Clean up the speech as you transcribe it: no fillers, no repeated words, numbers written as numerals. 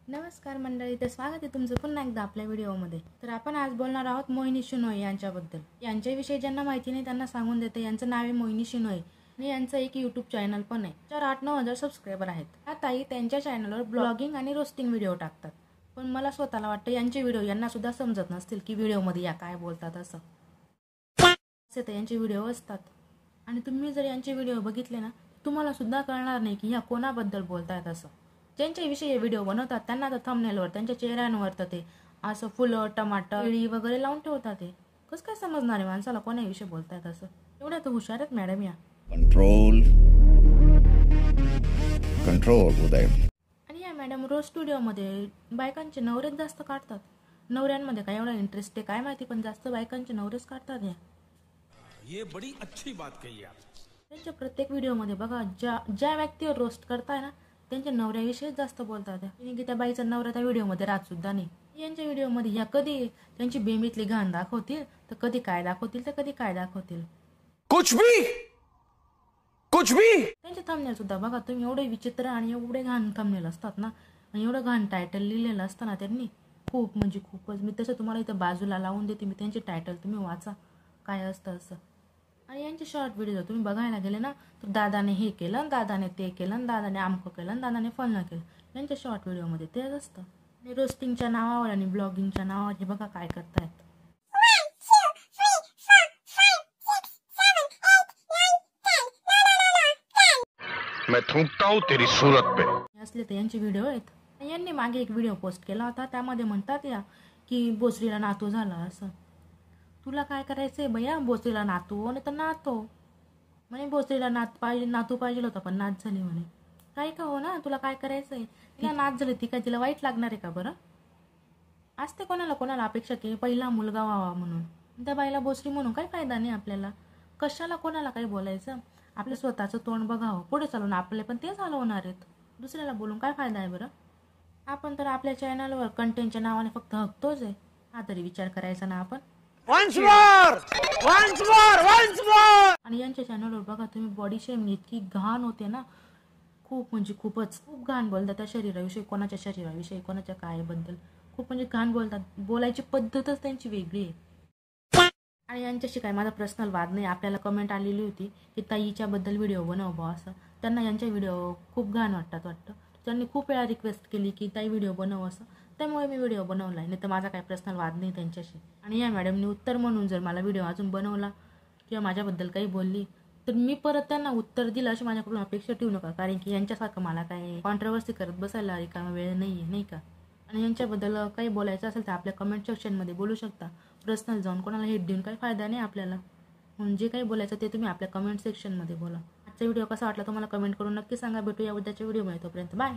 नमस्कार मंडळी, तर स्वागत आहे तुमचं पुन्हा एकदा आपल्या व्हिडिओमध्ये। तर आपण आज बोलणार आहोत मोहिनी शिनोळे यांच्याबद्दल। यांच्याविषयी ज्यांना माहिती नाही त्यांना सांगून देते। यांचं नाव आहे मोहिनी शिनोळे आणि यांचं एक यूट्यूब चॅनल पण आहे, ज्यावर 8-9 हजार सबस्क्रायबर आहेत। हा ताई त्यांच्या चॅनलवर ब्लॉगिंग आणि रोस्टिंग व्हिडिओ टाकतात, पण मला स्वतःला वाटतं यांचे व्हिडिओ यांना सुद्धा समजत नसतील की व्हिडिओमध्ये या काय बोलतात असं तर यांचे व्हिडिओ असतात। आणि तुम्ही जर यांचे व्हिडिओ बघितले ना, तुम्हाला सुद्धा कळणार नाही की ह्या कोणाबद्दल बोलतायत असं। ज्यांच्याविषयी व्हिडिओ बनवतात त्यांना तर थंबनेलवर त्यांच्या चेहऱ्यांवर तर ते असं फुलं, टमाटर, केळी वगैरे लावून ठेवतात। ते कसं काय समजणार आहे माणसाला कोणाविषयी बोलतायत असं? एवढ्या तर हुशार आहेत मॅडम या। कंट्रोल कंट्रोल उदय। आणि या मॅडम रोज स्टुडिओमध्ये बायकांचे नवरेच जास्त काढतात। नवऱ्यांमध्ये काय एवढा इंटरेस्ट आहे काय माहिती, पण जास्त बायकांचे नवरेच काढतात या। ये बड़ी अच्छी बात कही आप। त्यांच्या प्रत्येक व्हिडिओमध्ये बघा, ज्या व्यक्तीवर रोस्ट करताय ना त्यांच्या नवऱ्याविषयीच जास्त बोलतात की त्या बाईचा नवरा त्या व्हिडिओमध्ये राहत सुद्धा नाही। यांच्या व्हिडिओमध्ये या कधी त्यांची बेमीतली घाण दाखवतील, तर कधी काय दाखवतील, तर कधी काय दाखवतील, कुछ भी त्यांचे थंबनेल सुद्धा बघा तुम्ही, एवढे विचित्र आणि एवढे घाण थंबनेल असतात ना, आणि एवढं घाण टायटल लिहिलेलं असतं ना त्यांनी, खूप म्हणजे खूपच। मी तसं तुम्हाला इथं बाजूला लावून देते, मी त्यांचे टायटल तुम्ही वाचा काय असतं असं। आणि यांचे शॉर्ट व्हिडिओ तुम्ही बघायला गेले ना, तर दादाने हे केलं, दादाने ते केलं, दादाने आमकं केलं, दादाने फलनं केलं, यांच्या शॉर्ट व्हिडिओमध्ये तेच असतं। आणि रोस्टिंगच्या नावावर आणि ब्लॉगिंगच्या नावावर हे बघा काय करतायत। मैं थूकता हूँ तेरी सूरत पे। असले तर यांचे व्हिडिओ आहेत। यांनी मागे एक व्हिडिओ पोस्ट केला होता, त्यामध्ये म्हणतात या की बोचरीला नातू झाला असं। तुला काय करायचंय भैया, बोचरीला नातू आणि तर नातो म्हणे, बोचरीला नातू पाहिजे होता पण नात झाली म्हणे। काय का हो ना, तुला काय करायचंय, तिला नात झाली ती काय तिला वाईट लागणार आहे का बरं? असते कोणाला अपेक्षा की पहिला मुलगा व्हावा म्हणून, त्या बाईला बोचरी म्हणून काही फायदा नाही आपल्याला। कशाला कोणाला काही बोलायचं, आपलं स्वतःचं तोंड बघावं, पुढे चालून आपले पण तेच हलवणार आहेत, दुसऱ्याला बोलून काय फायदा आहे बरं? आपण तर आपल्या चॅनलवर कंटेंटच्या नावाने फक्त हकतोच आहे, हा तरी विचार करायचा ना आपण। once more आणि यांच्या चॅनलवर बघा तुम्ही, बॉडी शेमिंग इतकी घाण होते ना, खूप म्हणजे खूपच, खूप घाण बोलतात त्या शरीराविषयी, कोणाच्या शरीराविषयी, कोणाच्या काय बद्दल खूप म्हणजे घाण बोलतात। बोलायची पद्धतच त्यांची वेगळी आहे। आणि यांच्याशी काय माझा पर्सनल वाद नाही, आपल्याला कमेंट आलेली होती की ताईच्याबद्दल व्हिडिओ बनव बा असं। त्यांना यांच्या व्हिडिओ खूप घाण वाटतं। त्यांनी खूप वेळा रिक्वेस्ट केली की ताई व्हिडिओ बनव असं, त्यामुळे मी व्हिडिओ बनवला आहे, नाही तर माझा काही पर्सनल वाद नाही त्यांच्याशी। आणि या मॅडमने उत्तर म्हणून जर मला व्हिडिओ अजून बनवला किंवा माझ्याबद्दल काही बोलली तर मी परत त्यांना उत्तर दिलं अशी माझ्याकडून अपेक्षा ठेवू नका, कारण की यांच्यासारखं मला काही कॉन्ट्रोवर्सी करत बसायला रिकामा वेळ नाही आहे, नाही का? आणि यांच्याबद्दल काही बोलायचं असेल तर आपल्या कमेंट सेक्शनमध्ये बोलू शकता। पर्सनल जाऊन कोणाला हेट देऊन काही फायदा नाही आपल्याला, म्हणून जे काही बोलायचं ते तुम्ही आपल्या कमेंट सेक्शनमध्ये बोला। आजचा व्हिडिओ कसा वाटला तुम्हाला कमेंट करून नक्की सांगा। भेटूया उद्याच्या व्हिडिओमध्ये, तोपर्यंत बाय।